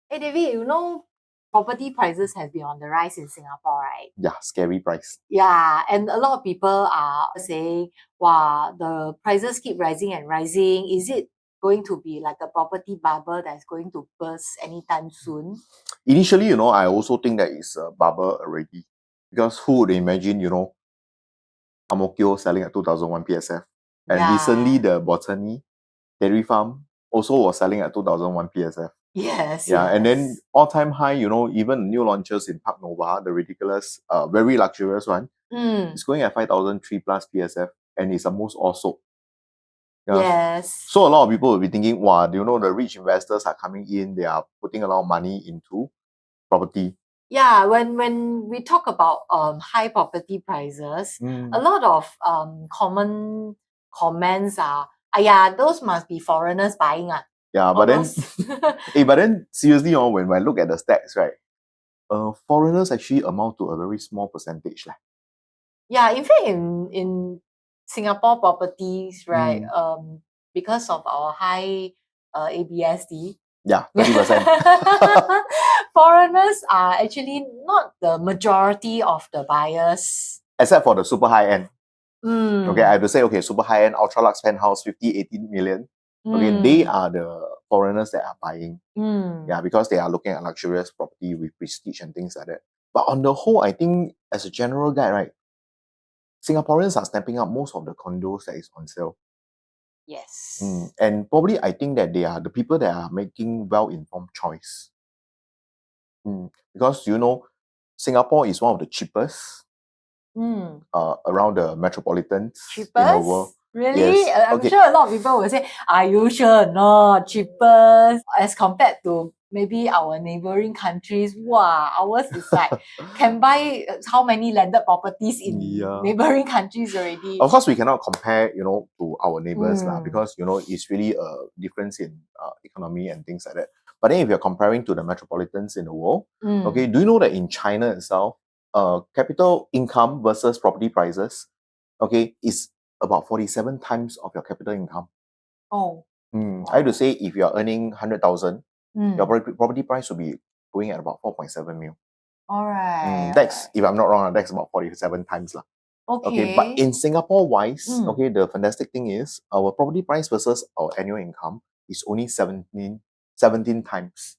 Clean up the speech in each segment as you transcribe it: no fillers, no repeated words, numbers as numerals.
Hey David, property prices have been on the rise in Singapore, right? Yeah, scary price. Yeah, and a lot of people are saying, wow, the prices keep rising and rising. Is it going to be like a property bubble that's going to burst anytime soon? Initially, I also think that it's a bubble already. Because who would imagine, Ang Mo Kio selling at 2001 PSF? And recently, Yeah. the Botany Dairy Farm also was selling at 2001 PSF. Yes, Yeah, and then yes. all-time high, even new launches in Park Nova, the ridiculous, very luxurious one, it's going at 5,003 plus PSF, and it's almost all sold. Yeah. Yes. So a lot of people will be thinking, wow, the rich investors are coming in, they are putting a lot of money into property. Yeah, when we talk about high property prices, a lot of common comments are, yeah, those must be foreigners buying. Yeah, All but then, those but then seriously, when I look at the stats, right, foreigners actually amount to a very small percentage. Yeah, in fact, in Singapore properties, right? Because of our high ABSD, Yeah, 30%. foreigners are actually not the majority of the buyers. Except for the super high end. Okay, I have Mm, to say, okay, super high end, ultra lux penthouse, 50, 18 million. Okay, they mm, are the foreigners that are buying. mm. Yeah, because they are looking at luxurious property with prestige and things like that. But on the whole, I think as a general guide, right, Singaporeans are snapping up most of the condos that is on sale. Yes. And probably I think that they are the people that are making well-informed choice. Because Singapore is one of the cheapest around the metropolitans in the world. Cheapest? Really? Yes. I'm Okay. sure a lot of people will say, are you sure? No, cheapest as compared to maybe our neighboring countries. Wow, ours is like can buy how many landed properties in Yeah. neighboring countries already. Of course, we cannot compare, to our neighbors Mm. because it's really a difference in economy and things like that. But then, if you're comparing to the metropolitans in the world, okay, do you know that in China itself, capital income versus property prices, okay, is about 47 times of your capital income. Oh, I have to say, if you're earning 100,000, your property price will be going at about 4.7 mil. all right. That's, if I'm not wrong, that's about 47 times. Okay, but in Singapore wise, okay, the fantastic thing is our property price versus our annual income is only 17 times.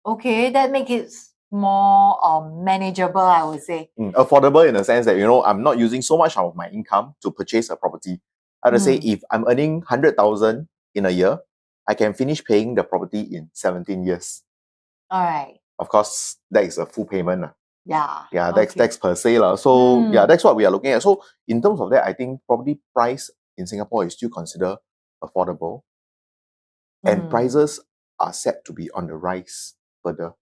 Okay, that makes it more manageable, I would say. Affordable in the sense that, I'm not using so much of my income to purchase a property. I have to say, if I'm earning 100,000 in a year, I can finish paying the property in 17 years. All right. Of course, that is a full payment. Yeah. Yeah, Okay. that's per se. So yeah, that's what we are looking at. So in terms of that, I think property price in Singapore is still considered affordable. And prices are set to be on the rise further.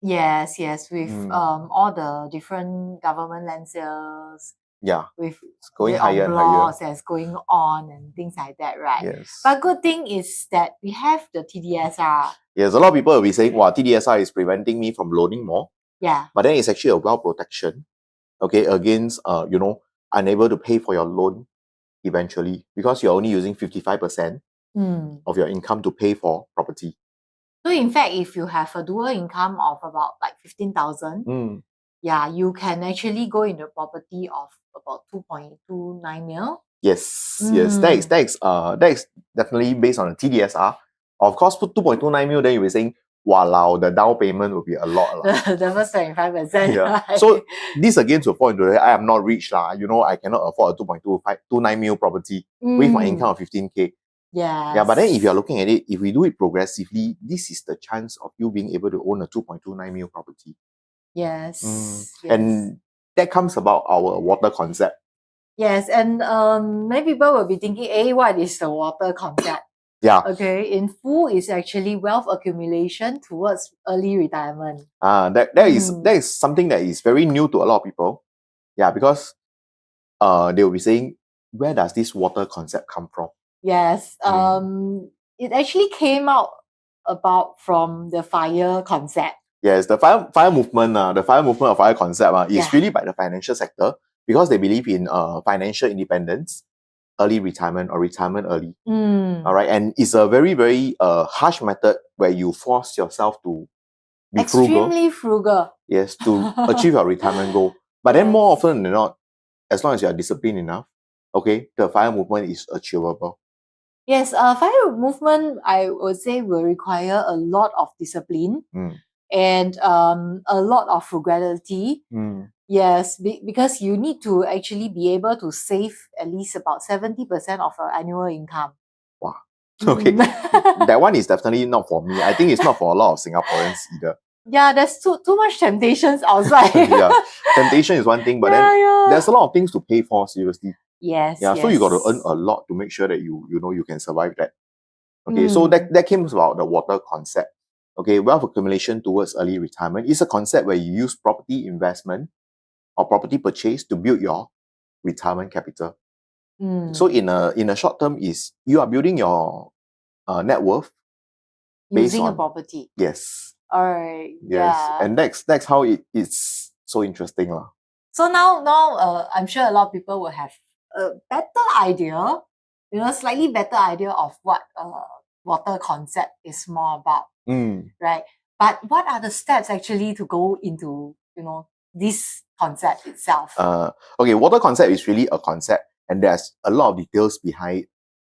Yes, yes, with all the different government land sales, Yeah, with it's going the higher en and higher. bloc that's going on and things like that, right? Yes. But good thing is that we have the TDSR. Yes, a lot of people will be saying, wow, TDSR is preventing me from loaning more. Yeah. But then it's actually a well protection, okay, against unable to pay for your loan eventually, because you're only using 55% of your income to pay for property. So in fact, if you have a dual income of about like 15,000, yeah, you can actually go into property of about 2.29 mil. Yes, that is definitely based on the TDSR. Of course, put 2.29 mil, then you'll be saying, wow, the down payment will be a lot. The first 25%. Yeah. Right? So this again will fall into I am not rich. I cannot afford a 2.29 mil property with my income of 15K. Yes. Yeah, but then if you're looking at it, if we do it progressively, this is the chance of you being able to own a 2.29 mil property. Yes. And that comes about our water concept. Yes, and many people will be thinking, what is the water concept? Yeah. Okay, in full is actually wealth accumulation towards early retirement. That is something that is very new to a lot of people. Yeah, because they will be saying, where does this water concept come from? Yes, it actually came out about from the fire concept. Yes, the fire movement, the fire movement of fire concept is really by the financial sector, because they believe in financial independence. early retirement or retirement early. Mm. All right. And it's a very, very harsh method where you force yourself to be frugal. Extremely frugal. Yes, to achieve your retirement goal. But then Yes. more often than not, as long as you are disciplined enough, okay, the FIRE movement is achievable. Yes, FIRE movement, I would say, will require a lot of discipline and a lot of frugality. Yes, because you need to actually be able to save at least about 70% of your annual income. Wow. Okay. That one is definitely not for me. I think it's not for a lot of Singaporeans either. Yeah, there's too much temptations outside. Yeah. Temptation is one thing, but then there's a lot of things to pay for, seriously. Yes. Yeah. So you got to earn a lot to make sure that you can survive that. Okay. So that came about the water concept. Okay, wealth accumulation towards early retirement is a concept where you use property investment or property purchase to build your retirement capital. So in a short term is you are building your net worth using a property. Yes. All right. Yes. Yeah. And that's how it's so interesting. So now I'm sure a lot of people will have a better idea, slightly better idea of what water concept is more about. Right? But what are the steps actually to go into, this concept itself? Okay, water concept is really a concept and there's a lot of details behind it.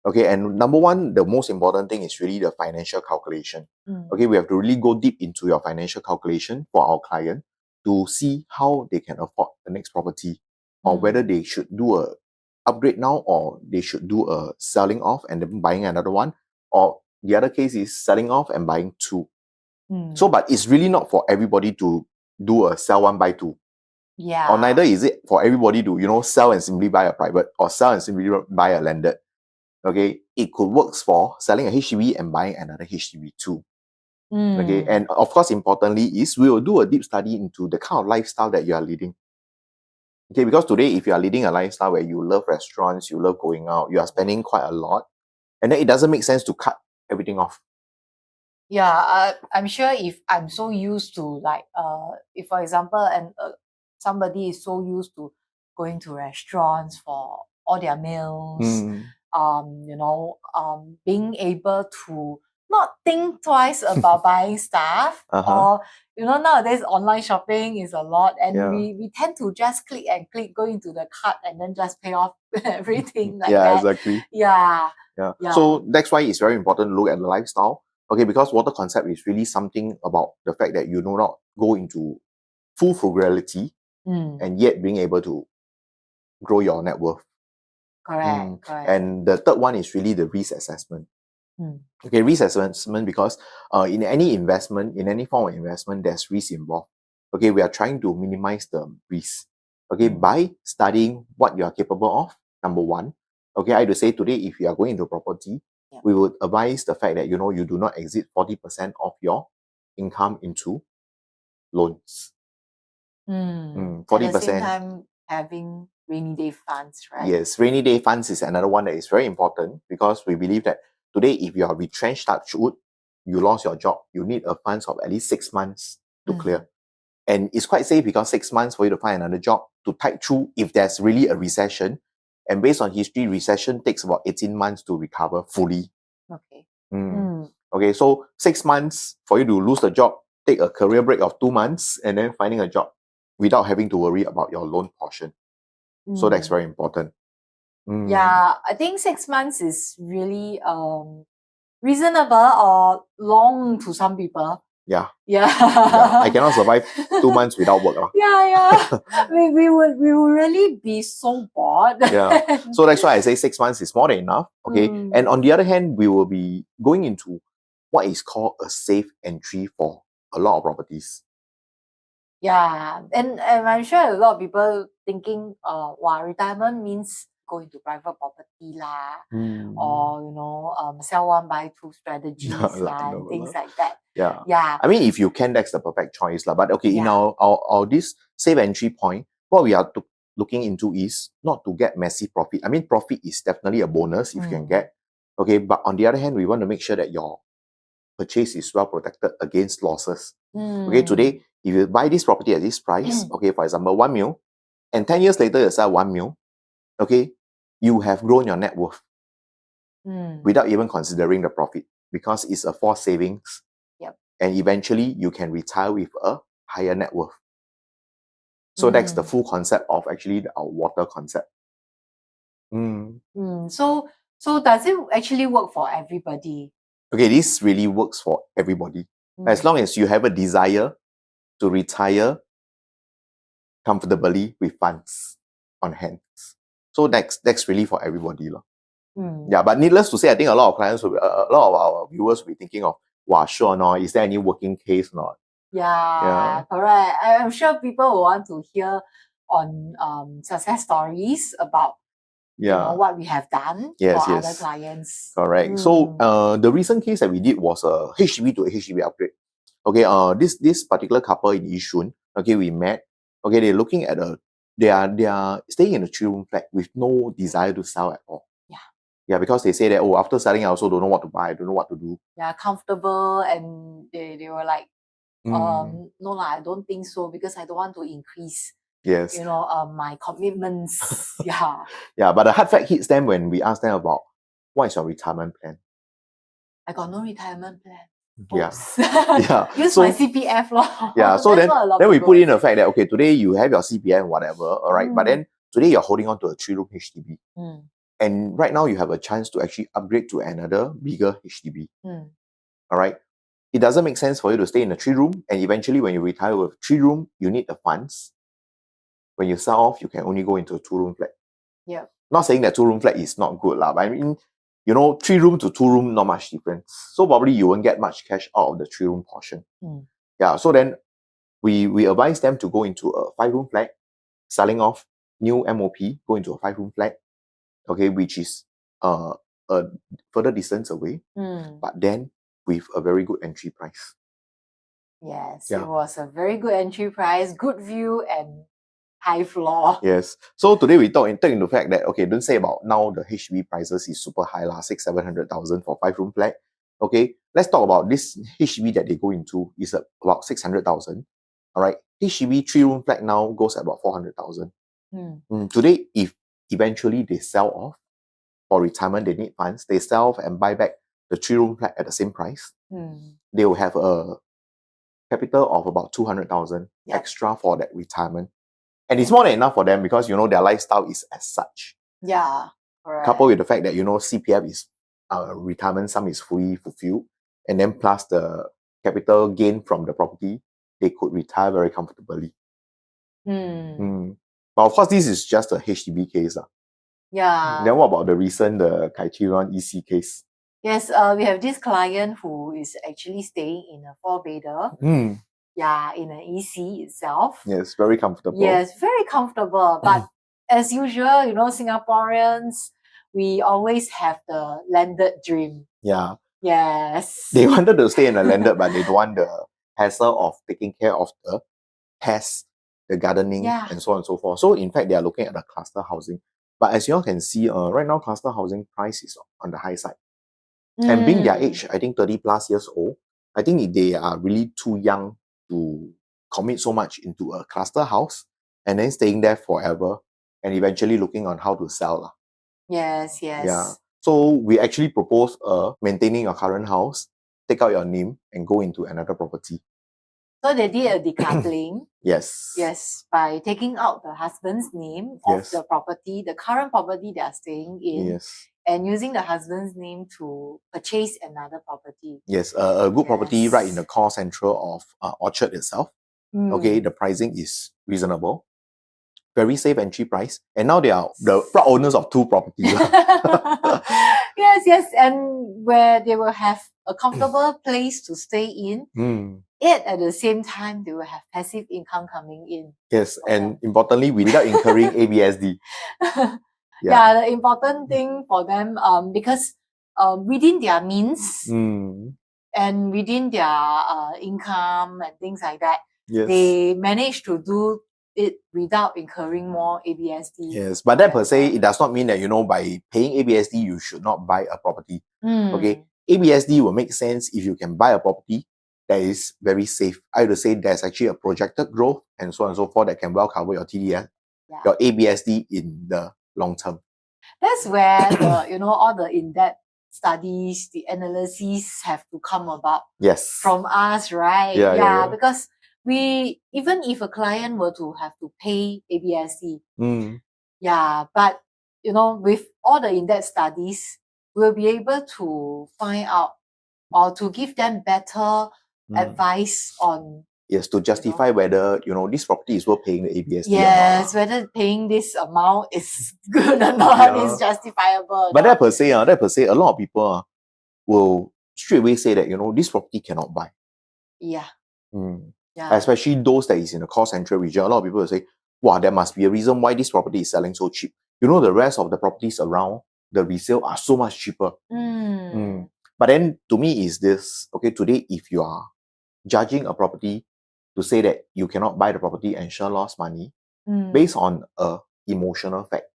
Okay, and number one, the most important thing is really the financial calculation. Okay, we have to really go deep into your financial calculation for our client to see how they can afford the next property or whether they should do a upgrade now or they should do a selling off and then buying another one, or the other case is selling off and buying two. So, but it's really not for everybody to do a sell one, buy two. Yeah. Or neither is it for everybody to, sell and simply buy a private or sell and simply buy a landed. Okay, it could work for selling a HDB and buying another HDB too. Okay, and of course, importantly is we will do a deep study into the kind of lifestyle that you are leading. Okay, because today, if you are leading a lifestyle where you love restaurants, you love going out, you are spending quite a lot, and then it doesn't make sense to cut everything off. Yeah, I'm sure if I'm so used to if for example, somebody is so used to going to restaurants for all their meals, being able to not think twice about buying stuff, or nowadays online shopping is a lot, and we tend to just click, go into the cart, and then just pay off everything like that. Exactly. Yeah. So that's why it's very important to look at the lifestyle. Okay, because water concept is really something about the fact that you do not go into full frugality and yet being able to grow your net worth. Correct. And the third one is really the risk assessment. Okay, risk assessment because in any investment, in any form of investment, there's risk involved. Okay, we are trying to minimize the risk. Okay, by studying what you are capable of, number one. Okay, I have to say today, if you are going into property, we would advise the fact that you do not exceed 40% of your income into loans. 40%. At the same time, having rainy day funds, right? Yes, rainy day funds is another one that is very important because we believe that today, if you are retrenched, touch wood, you lost your job, you need a funds of at least 6 months to clear. And it's quite safe because 6 months for you to find another job to tide through if there's really a recession. And based on history, recession takes about 18 months to recover fully. Okay. Okay, so 6 months for you to lose the job, take a career break of 2 months, and then finding a job without having to worry about your loan portion. So that's very important. Yeah, I think 6 months is really reasonable or long to some people. Yeah. Yeah. I cannot survive 2 months without work. Yeah. we would really be so bored. Yeah. So that's why I say 6 months is more than enough. Okay. And on the other hand, we will be going into what is called a safe entry for a lot of properties. Yeah. And I'm sure a lot of people thinking, retirement means go into private property lah, or sell one buy two strategies and things like that. Yeah. I mean, if you can, that's the perfect choice lah. But okay, in our this safe entry point, what we are looking into is not to get massive profit. I mean, profit is definitely a bonus if you can get. Okay, but on the other hand, we want to make sure that your purchase is well protected against losses. Okay, today, if you buy this property at this price, okay, for example, 1 mil, and 10 years later you sell 1 mil, okay, you have grown your net worth Mm. without even considering the profit, because it's a forced savings. Yep. And eventually you can retire with a higher net worth. So that's the full concept of actually our water concept. So does it actually work for everybody? Okay, this really works for everybody. As long as you have a desire to retire comfortably with funds on hand. So that's really for everybody. Yeah, but needless to say, I think a lot of clients will be, a lot of our viewers will be thinking of, wow, sure or not, is there any working case or not? Yeah, correct. I'm sure people will want to hear on success stories about what we have done for other clients. Correct. So the recent case that we did was a HDB to a HDB upgrade. Okay, this particular couple in Yishun, okay, we met. Okay, they're looking at they are staying in a 3-room flat with no desire to sell at all. Yeah, because they say that, oh, after selling, I also don't know what to buy, I don't know what to do. Yeah, comfortable, and they were like, no lah, I don't think so, because I don't want to increase my commitments. Yeah, but the hard fact hits them when we ask them about what is your retirement plan. I got no retirement plan. Use my CPF lor. Yeah, so then we put in the fact that, okay, today you have your CPF, whatever, all right, but then today you're holding on to a 3-room HDB. And right now you have a chance to actually upgrade to another bigger HDB. All right. It doesn't make sense for you to stay in a 3-room, and eventually when you retire with 3-room, you need the funds. When you sell off, you can only go into a 2-room flat. Yeah. Not saying that 2-room flat is not good, but I mean, 3-room to 2-room, not much difference. So probably you won't get much cash out of the 3-room portion. Yeah. So then we advise them to go into a 5-room flat, selling off new MOP, go into a 5-room flat, okay, which is a further distance away, but then with a very good entry price. Yes, it was a very good entry price, good view, and high floor. Yes. So today we take into the fact that, okay, don't say about now the HDB prices is super high, 600,000-700,000 for 5-room flat. Okay, let's talk about this HDB that they go into is about 600,000. All right, HDB 3-room flat now goes at about 400,000. Today, if eventually they sell off for retirement, they need funds, they sell off and buy back the 3-room flat at the same price, they will have a capital of about 200,000 extra for that retirement. And it's more than enough for them because, their lifestyle is as such. Yeah, correct. Coupled with the fact that, CPF is, retirement sum is fully fulfilled. And then plus the capital gain from the property, they could retire very comfortably. But of course, this is just a HDB case. Yeah. Then what about the recent, the Kai Chi Wan EC case? Yes, we have this client who is actually staying in a 4-bedder. Yeah, in an EC itself. Yes, very comfortable. Yes, very comfortable. But as usual, Singaporeans, we always have the landed dream. Yeah. Yes. They wanted to stay in a landed, but they don't want the hassle of taking care of the pests, the gardening, and so on and so forth. So in fact, they are looking at the cluster housing. But as you all can see, right now, cluster housing price is on the high side. And being their age, I think 30 plus years old, I think they are really too young to commit so much into a cluster house and then staying there forever and eventually looking on how to sell. Yes. Yeah. So we actually propose maintaining your current house, take out your name and go into another property. So they did a decoupling. Yes. Yes, by taking out the husband's name of the property, the current property they are staying in, and using the husband's name to purchase another property. Yes, a good property right in the core central of Orchard itself. Okay, the pricing is reasonable. Very safe entry price. And now they are the proud owners of 2 properties. Yes, and where they will have a comfortable place to stay in. Yet at the same time, they will have passive income coming in. Yes, and importantly, without incurring ABSD. Yeah, the important thing for them, because within their means and within their income and things like that, they manage to do it without incurring more ABSD. Yes, but that per se, it does not mean that, by paying ABSD, you should not buy a property. Okay, ABSD will make sense if you can buy a property that is very safe. I would say there's actually a projected growth and so on and so forth that can well cover your TDS, your ABSD in the long term. that's where the all the in-depth studies, the analyses have to come about Yes. from us, right? Yeah. Because we, even if a client were to have to pay ABSC, but with all the in-depth studies, we'll be able to find out or to give them better advice on. Yes, to justify whether this property is worth paying the ABSD Yes, whether paying this amount is good or not, is justifiable. But that per se, a lot of people will straight away say that this property cannot buy. Yeah. Especially those that is in the cost central region. A lot of people will say, wow, there must be a reason why this property is selling so cheap. The rest of the properties around the resale are so much cheaper. But then to me is this, okay, today if you are judging a property to say that you cannot buy the property and sure lost money based on a emotional fact.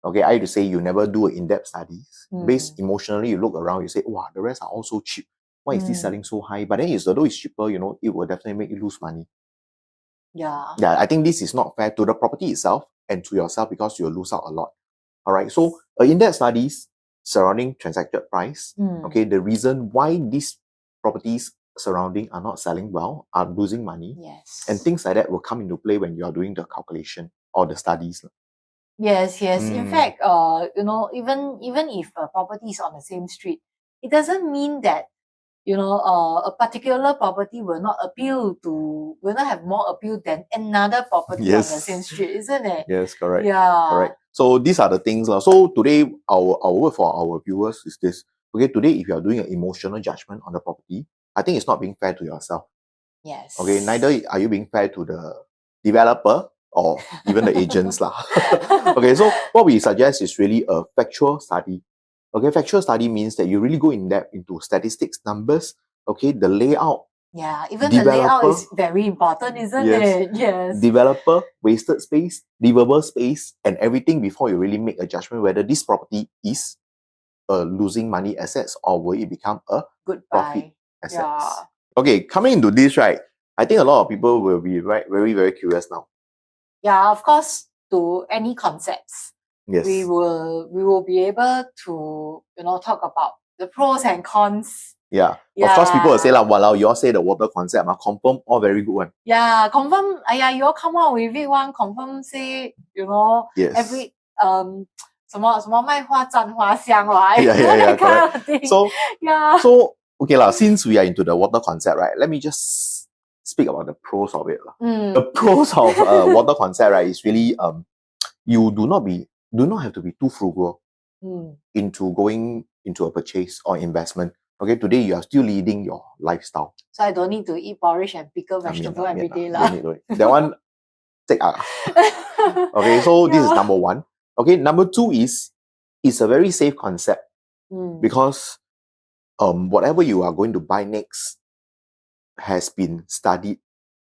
Okay, I have to say you never do in-depth studies. Based emotionally, you look around, you say, wow, the rest are all so cheap. Why is this selling so high? But then although it's cheaper, it will definitely make you lose money. Yeah, I think this is not fair to the property itself and to yourself because you'll lose out a lot. All right, so in-depth studies surrounding transacted price, okay, the reason why these properties surrounding are not selling well, are losing money, and things like that will come into play when you are doing the calculation or the studies. Yes. In fact, even if a property is on the same street, it doesn't mean that a particular property will not have more appeal than another property on the same street, isn't it? Yes, correct. Yeah. Correct. So these are the things. So today, our word for our viewers is this. Okay, today if you are doing an emotional judgment on the property, I think it's not being fair to yourself. Yes. Okay, neither are you being fair to the developer or even the agents lah. Okay, so what we suggest is really a factual study. Okay, factual study means that you really go in depth into statistics, numbers, okay, the layout. Yeah, even the layout is very important, isn't it? Yes. Developer, wasted space, livable space, and everything before you really make a judgment whether this property is a losing money assets or will it become a good profit assets. Yeah. Okay, coming into this, right, I think a lot of people will be very, very curious now. Yeah, of course, to any concepts. Yes. We will be able to, talk about the pros and cons. Yeah. Of course, people will say, walao, you all say the water concept, confirm all very good one. Yeah, confirm, you all come out with it one, confirm say, every, 什么卖花赞花香 Yeah, correct. So, yeah. So, okay lah, since we are into the water concept, right, let me just speak about the pros of it. The pros of water concept, right, is really you do not have to be too frugal into going into a purchase or investment. Okay, today you are still leading your lifestyle. So I don't need to eat porridge and pickle vegetable every day lah. That one, take Okay, so this is number one. Okay, number two is it's a very safe concept because whatever you are going to buy next has been studied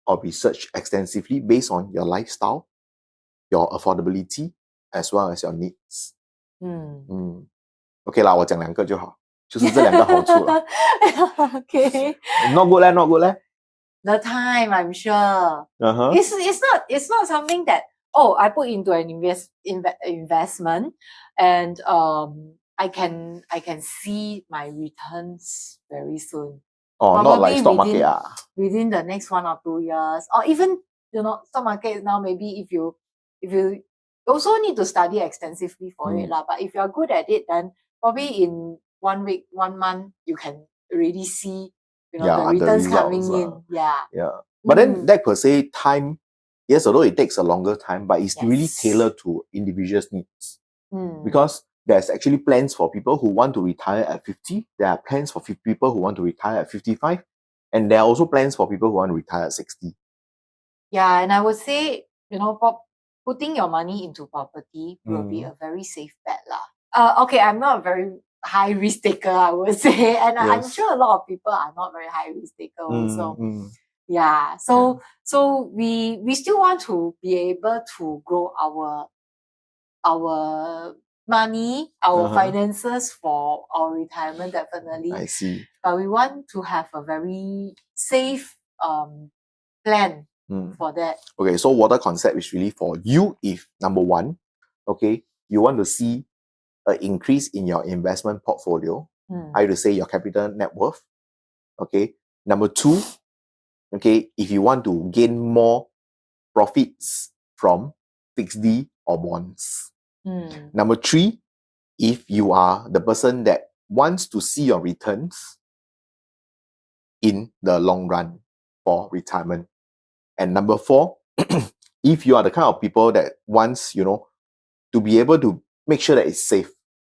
or researched extensively based on your lifestyle, your affordability, as well as your needs. Okay 啦，我讲两个就好，就是这两个好处啦。Okay. Not good not good The time, I'm sure. It's not something that I put into an investment and I can see my returns very soon. Not like stock market within the next 1 or 2 years, or even stock market now, maybe if you also need to study extensively for it lah. But if you are good at it, then probably in 1 week, 1 month, you can already see the returns coming in. But then that per se time, yes, although it takes a longer time, but it's really tailored to individuals' needs. Because there's actually plans for people who want to retire at 50. There are plans for people who want to retire at 55. And there are also plans for people who want to retire at 60. Yeah, and I would say, putting your money into property will be a very safe bet lah. Okay, I'm not a very high risk taker, I would say. And I'm sure a lot of people are not very high risk taker also. Yeah. So we still want to be able to grow our money, our finances for our retirement, definitely. I see. But we want to have a very safe plan for that. Okay, so water concept is really for you if number one, okay, you want to see an increase in your investment portfolio. I would say your capital net worth. Okay. Number two, okay, if you want to gain more profits from fixed D or bonds. Number three, if you are the person that wants to see your returns in the long run for retirement. And number four, if you are the kind of people that wants, to be able to make sure that it's safe.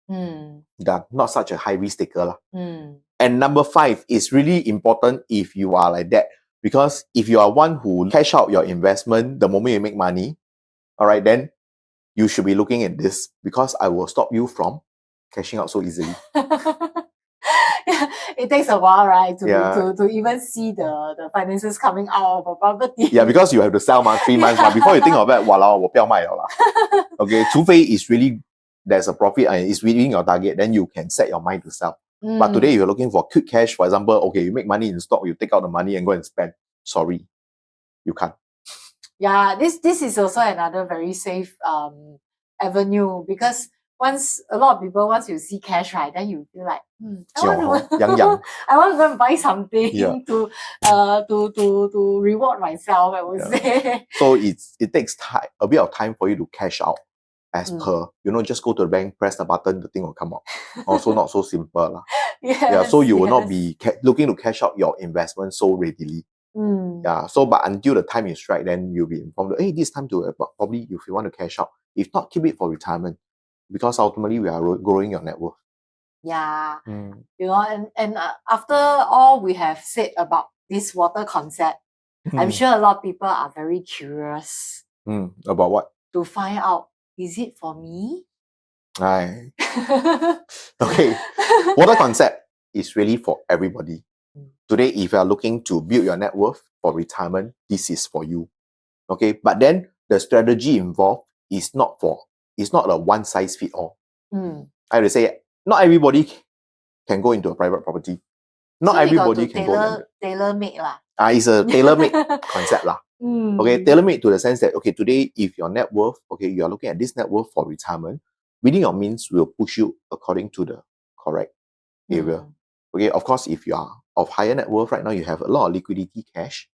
That not such a high risk taker. And number five is really important if you are like that. Because if you are one who cash out your investment the moment you make money, all right, then you should be looking at this, because I will stop you from cashing out so easily. It takes a while, right, to even see the finances coming out of a property. Yeah, because you have to sell 3 months before you think of that, walao, 我不要卖了啦. Okay, 除非 it's really there's a profit and it's within your target, then you can set your mind to sell. But today you're looking for quick cash, for example, okay, you make money in stock, you take out the money and go and spend. Sorry, you can't. Yeah, this is also another very safe avenue, because once you see cash, right, then you feel like, I want to go and buy something to reward myself, I would say. So it takes a bit of time for you to cash out, as per, just go to the bank, press the button, the thing will come out. Also not so simple. So you will not be looking to cash out your investment so readily. But until the time is right, then you'll be informed, hey, this time to probably, if you want to cash out. If not, keep it for retirement, because ultimately we are growing your net worth. And after all we have said about this water concept, I'm sure a lot of people are very curious. About what? To find out, is it for me? Okay. Water concept is really for everybody. Today, if you are looking to build your net worth for retirement, this is for you. Okay, but then the strategy involved is not a one size fit all. I would say not everybody can go into a private property. Not so everybody can go tailor-made lah. It's a tailor-made concept lah. Okay, tailor-made to the sense that, okay, today if your net worth, okay, you are looking at this net worth for retirement, within your means will push you according to the correct area. Okay, of course, if you are of higher net worth right now, you have a lot of liquidity cash,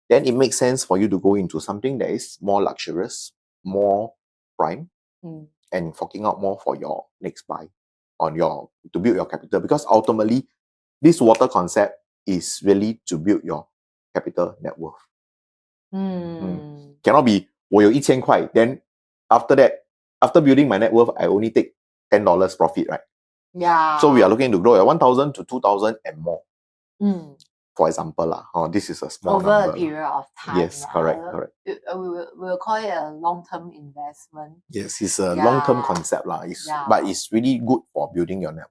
then it makes sense for you to go into something that is more luxurious, more prime, and forking out more for your next buy to build your capital. Because ultimately, this water concept is really to build your capital net worth. Cannot be 我有1000块, then after that, after building my net worth, I only take $10 profit, right? So we are looking to grow at 1,000 to 2,000 and more. For example, this is a small over number. A period of time. Yes, correct. We'll call it a long-term investment. Yes, it's a long-term concept, but it's really good for building your net